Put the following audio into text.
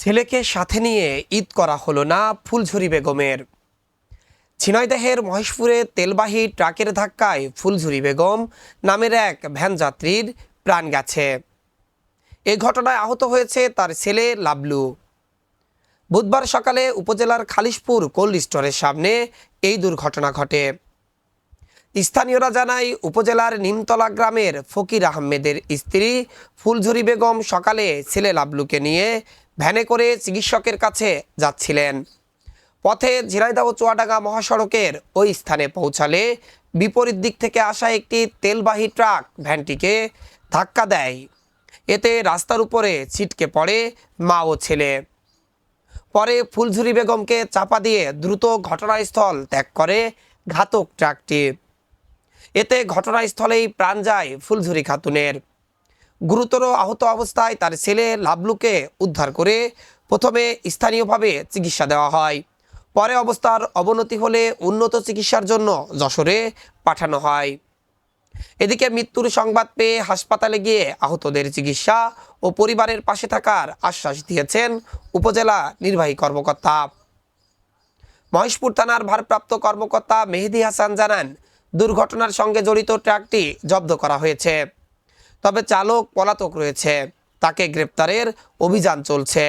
ছেলেকে সাথে নিয়ে ঈদ করা হলো না ফুলঝুরি বেগমের। ঝিনাইদহের মহেশপুরে তেলবাহী ট্রাকের ধাক্কায় ফুলঝুরি বেগম নামের এক ভ্যান যাত্রীর প্রাণ গেছে। এ ঘটনায় আহত হয়েছে তার ছেলে লাবলু। বুধবার সকালে উপজেলার খালিশপুর কোল্ড স্টোরের সামনে এই দুর্ঘটনা ঘটে। স্থানীয়রা জানায়, উপজেলার নিমতলা গ্রামের ফকির আহমেদের স্ত্রী ফুলঝুরি বেগম সকালে ছেলে লাবলুকে নিয়ে ভ্যানে করে চিকিৎসকের কাছে যাচ্ছিলেন। পথে ঝিনাইদহ চুয়াডাঙ্গা মহাসড়কের ওই স্থানে পৌঁছালে বিপরীত দিক থেকে আসা একটি তেলবাহী ট্রাক ভ্যানটিকে ধাক্কা দেয়। এতে রাস্তার উপরে ছিটকে পড়ে মা ও ছেলে। পরে ফুলঝুরি বেগমকে চাপা দিয়ে দ্রুত ঘটনাস্থল ত্যাগ করে ঘাতক ট্রাকটি। এতে ঘটনাস্থলেই প্রাণ যায় ফুলঝুরি খাতুনের। গুরুতর আহত অবস্থায় তার ছেলে লাবলুকে উদ্ধার করে প্রথমে স্থানীয়ভাবে চিকিৎসা দেওয়া হয়। পরে অবস্থার অবনতি হলে উন্নত চিকিৎসার জন্য যশোরে পাঠানো হয়। এদিকে মৃত্যুর সংবাদ পেয়ে হাসপাতালে গিয়ে আহতদের চিকিৎসা ও পরিবারের পাশে থাকার আশ্বাস দিয়েছেন উপজেলা নির্বাহী কর্মকর্তা। মহেশপুর থানার ভারপ্রাপ্ত কর্মকর্তা মেহেদি হাসান জানান, দুর্ঘটনার সঙ্গে জড়িত ট্রাকটি জব্দ করা হয়েছে, তবে চালক পলাতক রয়েছে, তাকে গ্রেপ্তারের অভিযান চলছে।